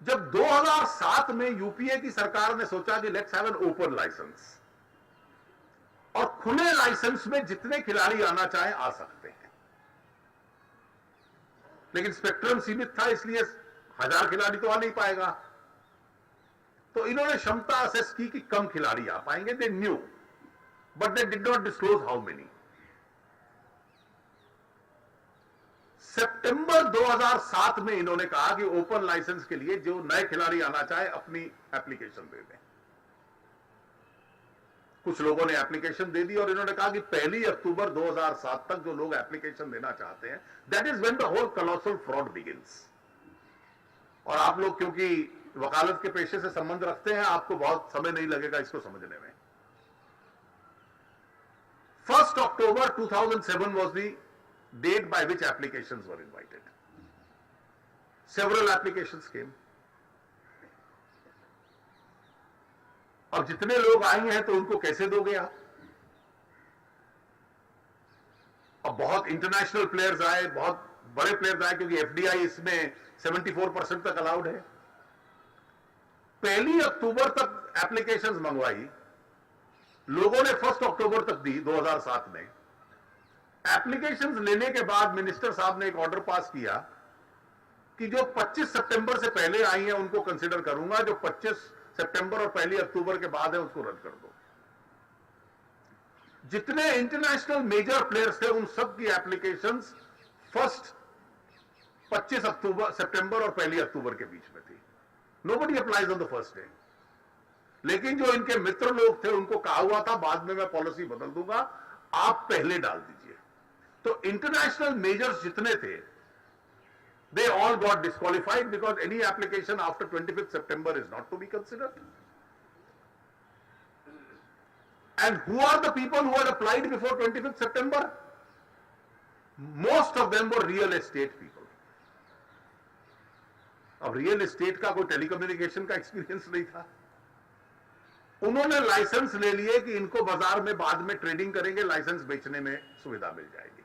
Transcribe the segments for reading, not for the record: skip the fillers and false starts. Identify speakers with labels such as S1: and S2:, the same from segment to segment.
S1: जब 2007 में यूपीए की सरकार ने सोचा कि let's have an open licence, और खुले लाइसेंस में जितने खिलाड़ी आना चाहे आ सकते हैं, लेकिन स्पेक्ट्रम सीमित था, इसलिए 1000 खिलाड़ी तो आ नहीं पाएगा। तो इन्होंने क्षमता असेस की कि कम खिलाड़ी आ पाएंगे। They knew, but they did not disclose how many. सितंबर 2007 में इन्होंने कहा कि ओपन लाइसेंस के लिए जो नए खिलाड़ी आना चाहे अपनी एप्लीकेशन दे दें। कुछ लोगों ने एप्लीकेशन दे दी और इन्होंने कहा कि 1 अक्टूबर 2007 तक जो लोग एप्लीकेशन देना चाहते हैं, that is when the whole colossal fraud begins. और आप लोग क्योंकि वकालत के पेशे से संबंध रखते हैं, आपको बहुत समय नहीं लगेगा इसको समझने में। 1 October 2007 was the date by which applications were invited. Several applications came. अब जितने लोग आए हैं तो उनको कैसे दोगे आप? अब बहुत इंटरनेशनल प्लेयर्स आए, बहुत बड़े प्लेयर्स आए, क्योंकि एफडीआई इसमें 74% तक अलाउड है। 1 अक्टूबर तक एप्लीकेशंस मंगवाई, लोगों ने 1 अक्टूबर तक दी 2007 में। एप्लीकेशंस लेने के बाद मिनिस्टर साहब ने एक ऑर्डर पास किया कि जो 25 सितंबर से पहले आई हैं उनको कंसीडर करूंगा, जो 25 सितंबर और 1 अक्टूबर के बाद है उसको रद्द कर दो। जितने इंटरनेशनल मेजर प्लेयर्स थे उन सब की एप्लीकेशंस 25 सितंबर और 1 अक्टूबर के बीच में थी। Nobody applies on the first day. लेकिन जो इनके मित्र लोग थे उनको कहा हुआ था बाद में मैं पॉलिसी बदल दूंगा, आप पहले डाल दीजिए। तो इंटरनेशनल मेजर्स जितने थे, they all got disqualified because any application after 25th September is not to be considered. And who are the people who had applied before 25th September? Most of them were real estate people. अब real estate का कोई telecommunication का experience नहीं था। उन्होंने licence ले लिए कि इनको बाजार में बाद में ट्रेडिंग करेंगे, लाइसेंस बेचने में सुविधा मिल जाएगी।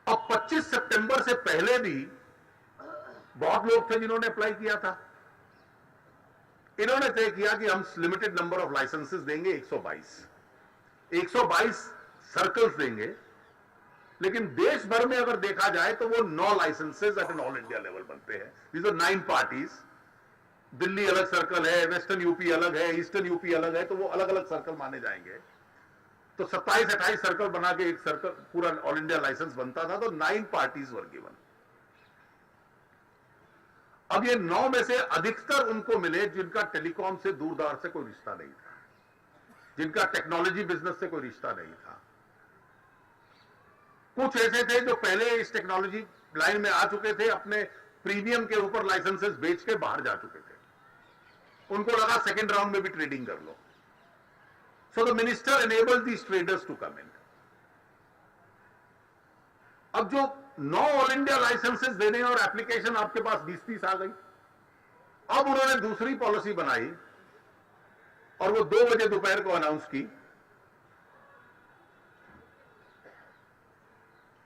S1: अब 25 सितंबर से पहले भी बहुत लोग थे जिन्होंने अप्लाई किया था। इन्होंने तय किया कि हम लिमिटेड नंबर ऑफ लाइसेंसेस देंगे, 122 सर्कल्स देंगे। लेकिन देश भर में अगर देखा जाए तो वो 9 licences at an all India level बनते हैं। These are 9 parties. दिल्ली अलग सर्कल है, वेस्टर्न यूपी अलग है, ईस्टर्न यूपी अलग है, तो वो अलग अलग सर्कल माने जाएंगे। तो 27-28 सर्कल बना के एक सर्कल पूरा ऑल इंडिया लाइसेंस बनता था। तो 9 पार्टीज वर गिवन। अब ये 9 में से अधिकतर उनको मिले जिनका टेलीकॉम से दूरदराज से कोई रिश्ता नहीं था, जिनका टेक्नोलॉजी बिजनेस से कोई रिश्ता नहीं था। कुछ ऐसे थे जो पहले इस टेक्नोलॉजी लाइन में आ चुके थे, अपने प्रीमियम के ऊपर लाइसेंसेस बेच के बाहर जा चुके थे। उनको लगा सेकेंड राउंड में भी ट्रेडिंग कर लो। So the minister enabled these traders to come in. अब जो 9 ऑल इंडिया लाइसेंसेस देने और एप्लीकेशन आपके पास 20-30 आ गई। अब उन्होंने दूसरी पॉलिसी बनाई और वो 2 बजे दोपहर को अनाउंस की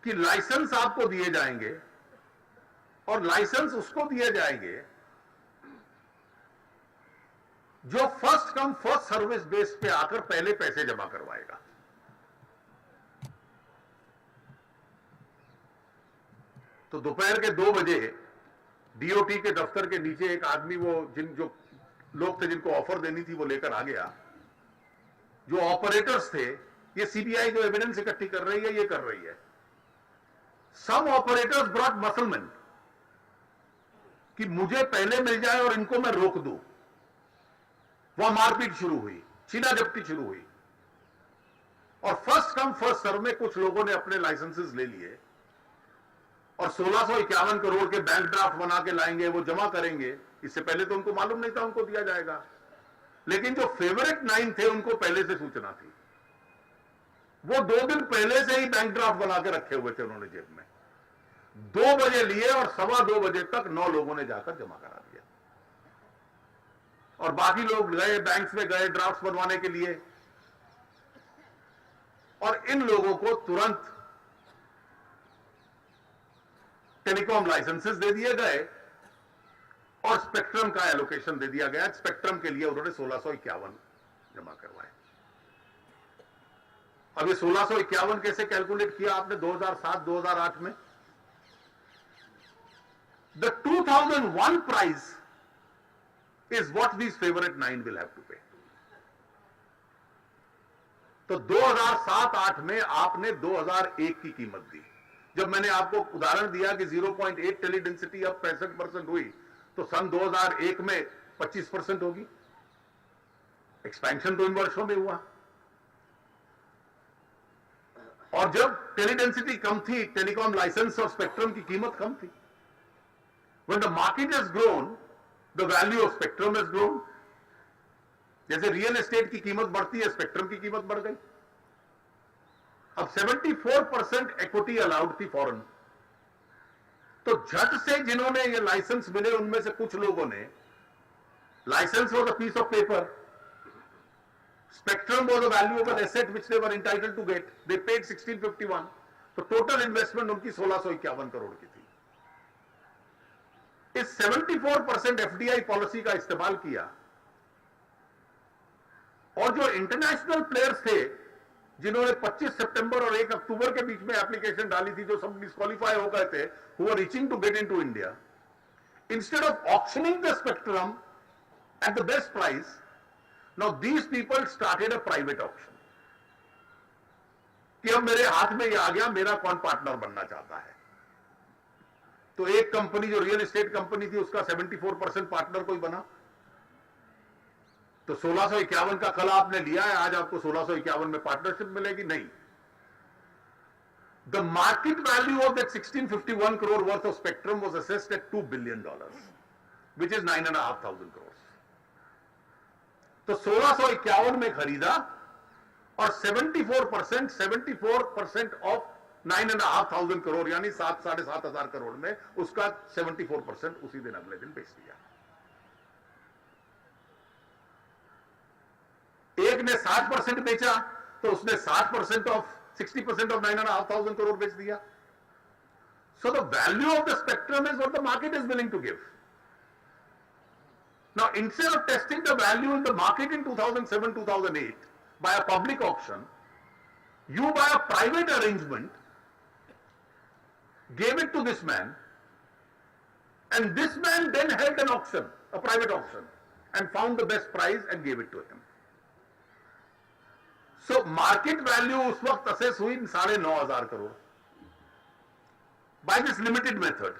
S1: कि लाइसेंस आपको दिए जाएंगे और लाइसेंस उसको दिए जाएंगे जो first come first service base पे आकर पहले पैसे जमा करवाएगा। तो दोपहर के 2 बजे डीओटी के दफ्तर के नीचे एक आदमी, वो जो लोग थे जिनको ऑफर देनी थी, वो लेकर आ गया। जो ऑपरेटर्स थे, ये सीबीआई जो एविडेंस इकट्ठी कर रही है ये कर रही है। सम ऑपरेटर्स ब्रॉट मसलमैन कि मुझे पहले मिल जाए और इनको मैं रोक दूं। वहां मारपीट शुरू हुई, छीना झपटी शुरू हुई और फर्स्ट कम फर्स्ट सर्व में कुछ लोगों ने अपने लाइसेंसेस ले लिए और 1651 करोड़ के बैंक ड्राफ्ट बना के लाएंगे, वो जमा करेंगे। इससे पहले तो उनको मालूम नहीं था उनको दिया जाएगा। लेकिन जो फेवरेट 9 थे उनको पहले से सूचना थी। वो 2 दिन पहले से ही बैंक ड्राफ्ट बना के रखे हुए थे उन्होंने जेब में। 2 बजे लिए और 2:15 बजे तक 9 लोगों ने जाकर जमा करा दिया और बाकी लोग गए बैंक्स में, गए ड्राफ्ट्स बनवाने के लिए। और इन लोगों को तुरंत टेलीकॉम लाइसेंसेस दे दिए गए और स्पेक्ट्रम का एलोकेशन दे दिया गया। स्पेक्ट्रम के लिए उन्होंने 1651 जमा करवाए। अब ये 1651 कैसे कैलकुलेट किया आपने 2007-2008 में? The 2001 price is what these favorite 9 will have to pay. तो 2007-8 में आपने 2001 की कीमत दी। जब मैंने आपको उदाहरण दिया कि 0.8 टेली डेंसिटी अब 65% हुई, तो सन 2001 में 25% होगी। एक्सपेंशन तो इन वर्षों में हुआ। और जब टेली डेंसिटी कम थी, टेलीकॉम लाइसेंस और स्पेक्ट्रम की कीमत कम थी। When the market has grown, the value of spectrum has grown. जैसे रियल एस्टेट की कीमत बढ़ती है, स्पेक्ट्रम की कीमत बढ़ गई। अब 74% इक्विटी अलाउड थी फॉरेन। तो झट से जिन्होंने ये लाइसेंस मिले, उनमें से कुछ लोगों ने, licence was a piece of paper, spectrum was a valuable asset which they were entitled to get, they paid 1651। तो टोटल इन्वेस्टमेंट उनकी 1651 करोड़ की थी। इस 74% एफडीआई पॉलिसी का इस्तेमाल किया, और जो इंटरनेशनल प्लेयर्स थे जिन्होंने 25 सितंबर और 1 अक्टूबर के बीच में एप्लीकेशन डाली थी, जो सब डिस्क्वालीफाई हो गए थे, who were reaching to get into India, instead of auctioning the spectrum at the best price, now these people started a private auction कि अब मेरे हाथ में ये आ गया, मेरा कौन पार्टनर बनना चाहता है। तो एक कंपनी जो रियल एस्टेट कंपनी थी, उसका 74% पार्टनर कोई बना। तो 1651 का कल आपने लिया है, आज आपको 1651 में पार्टनरशिप मिलेगी? नहीं। The market value of that 1651 crore worth of spectrum was assessed at $2 billion, which is 9,500 crores. तो 1651 में खरीदा, और 74% of 9,500 करोड़ यानी 7,500 करोड़ में उसका 74% उसी दिन अगले दिन बेच दिया। एक ने 60% बेचा, तो उसने 60% ऑफ 60% ऑफ 9,500 करोड़ बेच दिया। So the value of the spectrum is what the market is willing to give. Now, instead of testing the value in the market in 2007-2008 by a public auction, you by a private arrangement gave it to this man, and this man then held an auction, a private auction, and found the best price and gave it to him. So market value उस वक्त assess हुई 9,500 crore by this limited method.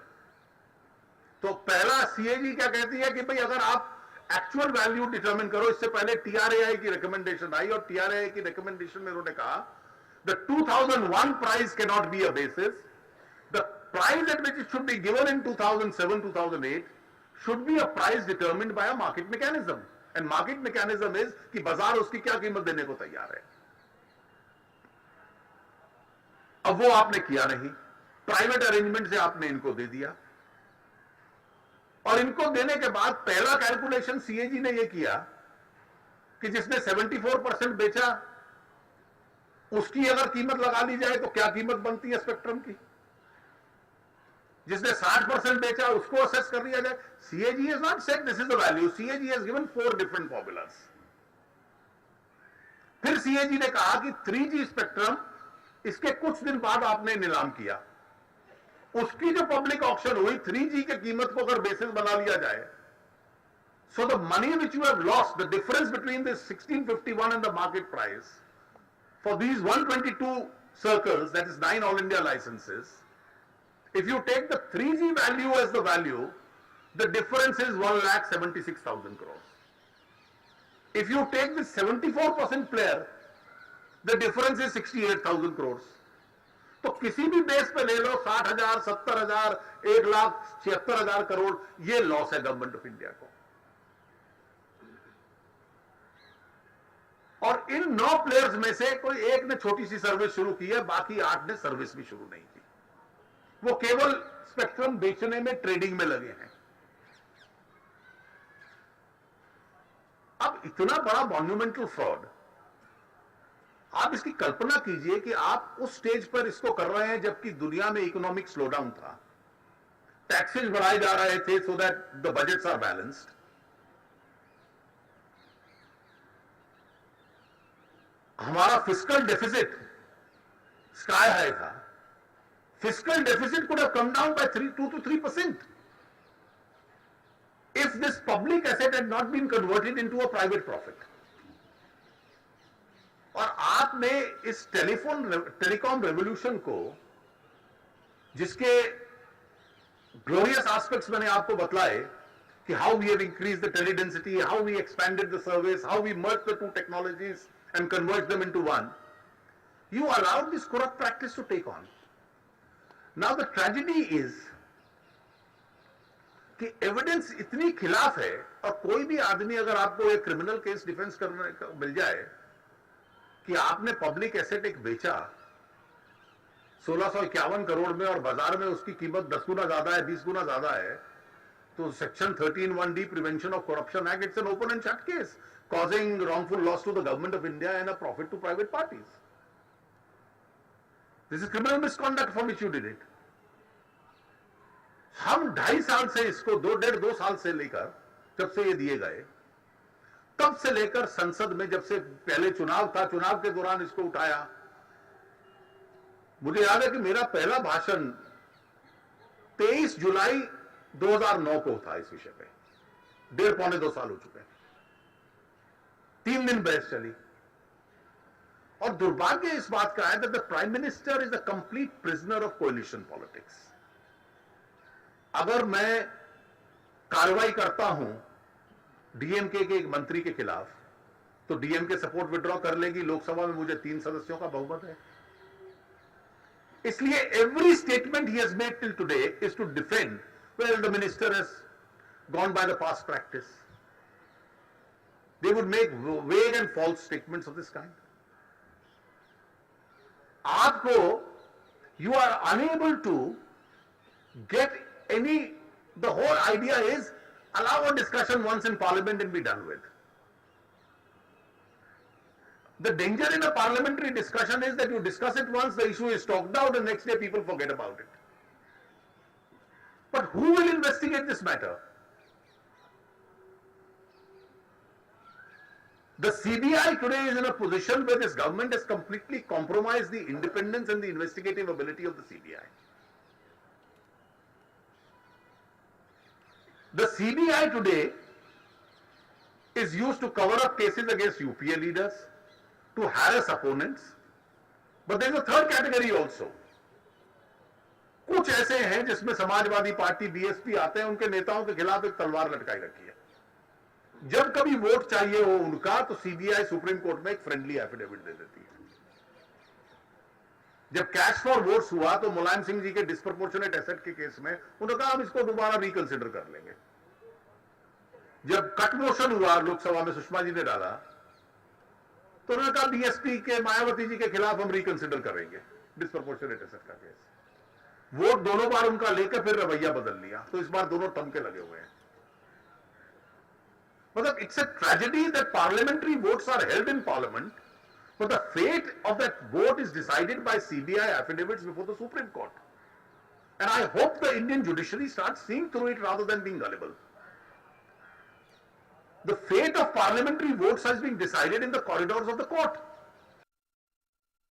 S1: तो पहला CAG क्या कहती है कि भाई अगर आप एक्चुअल वैल्यू डिटरमिन करो, इससे पहले टीआरएआई की रिकमेंडेशन आई, और टीआरएआई की रिकमेंडेशन में उन्होंने कहा the 2001 price can not be a basis, the price at which it should be given in 2007-2008 should be a price determined bye a market mechanism, and market mechanism is कि बाजार उसकी क्या कीमत देने को तैयार है। अब वो आपने किया नहीं, प्राइवेट अरेंजमेंट से आपने इनको दे दिया, और इनको देने के बाद पहला कैलकुलेशन सीएजी ने यह किया कि जिसने 74% बेचा उसकी अगर कीमत लगा ली जाए तो क्या कीमत बनती है स्पेक्ट्रम की, जिसने 60% बेचा उसको असेस कर लिया जाए। CAG has not said this is the value, CAG has given 4 different formulas. फिर सीएजी ने कहा कि 3G स्पेक्ट्रम इसके कुछ दिन बाद आपने नीलाम किया, उसकी जो पब्लिक ऑक्शन हुई 3G की कीमत को अगर बेसिस बना लिया जाए, so the money which you have lost, the difference between the 1651 and the market price for these 122 circles, that is 9 all India licences, if you take the 3G value as the value, the difference is 1,76,000 crores. If you take the 74% player, the difference is 68,000 crores. तो किसी भी base पे ले लो, 60,000, 70,000, 1,76,000 करोड़, ये loss है government of India को। और इन 9 players में से कोई एक ने छोटी सी सर्विस शुरू की है, बाकी 8 ने सर्विस भी शुरू नहीं की, वो केवल स्पेक्ट्रम बेचने में, ट्रेडिंग में लगे हैं। अब इतना बड़ा मॉन्यूमेंटल फ्रॉड, आप इसकी कल्पना कीजिए कि आप उस स्टेज पर इसको कर रहे हैं जबकि दुनिया में इकोनॉमिक स्लोडाउन था, टैक्सेस बढ़ाए जा रहे थे so that the budgets are balanced. हमारा फिस्कल डेफिसिट स्काई हाई था। Fiscal deficit could have come down by 2 to 3% if this public asset had not been converted into a private profit. और आपने इस telecom revolution को, जिसके glorious aspects मैंने आपको बतलाए कि how we have increased the teledensity, how we expanded the service, how we merged the two technologies and convert them into one, you allowed this corrupt practice to take on. Now the tragedy is कि evidence इतनी खिलाफ है, और कोई भी आदमी अगर आपको एक क्रिमिनल केस डिफेंस करने का मिल जाए कि आपने पब्लिक एसेट एक बेचा 1651 करोड़ में और बाजार में उसकी कीमत 10 गुना ज्यादा है, 20 गुना ज्यादा है, तो section 13(1)(d prevention of corruption act, it's an open and shut case causing wrongful loss to the government of India and a profit to private parties. This is criminal misconduct for which you did it. हम 2.5 साल से इसको 2 साल से लेकर जब से ये दिए गए, तब से लेकर संसद में जब से पहले चुनाव था, चुनाव के दौरान इसको उठाया। मुझे याद है कि मेरा पहला भाषण 23 जुलाई 2009 को था इस विषय पे। 1.5-2 साल हो चुके हैं। 3 दिन बहस चली, और दुर्भाग्य इस बात का है that the Prime Minister is a complete prisoner of coalition politics. अगर मैं कार्रवाई करता हूं डीएमके के एक मंत्री के खिलाफ, तो डीएमके सपोर्ट विड्रॉ कर लेगी, लोकसभा में मुझे 3 सदस्यों का बहुमत है। इसलिए every statement he has made till today is to defend, well, the minister has gone by the past practice. They would make vague and false statements of this kind. आपको, you are unable to get any, the whole idea is allow a discussion once in parliament and be done with. The danger in a parliamentary discussion is that you discuss it once, the issue is talked out, and next day people forget about it. But who will investigate this matter? The CBI today is in a position where this government has completely compromised the independence and the investigative ability of the CBI. The CBI today is used to cover up cases against UPA leaders, to harass opponents, but there is a third category also. कुछ ऐसे हैं जिसमें Samajwadi party, BSP आते हैं, उनके नेताओं के खिलाफ एक तलवार लटकाई रखी है। जब कभी वोट चाहिए हो उनका, तो सीबीआई सुप्रीम कोर्ट में एक फ्रेंडली एफिडेविट दे देती है। जब कैश फॉर वोट्स हुआ तो मुलायम सिंह जी के डिस्प्रपोर्शनेट एसेट के केस में उन्होंने कहा हम इसको दोबारा रिकंसिडर कर लेंगे। जब कट मोशन हुआ लोकसभा में, सुषमा जी ने डाला, तो उन्होंने कहा बीएसपी के मायावती जी के खिलाफ हम रिकंसिडर करेंगे डिस्प्रपोर्शनेट एसेट का केस। वोट दोनों बार उनका लेकर फिर रवैया बदल लिया, तो इस बार दोनों टमके लगे हुए हैं। मतलब it's a tragedy that parliamentary votes are held in parliament, but the fate of that vote is decided by CBI affidavits before the Supreme Court. And I hope the Indian judiciary starts seeing through it rather than being gullible. The fate of parliamentary votes has been decided in the corridors of the court.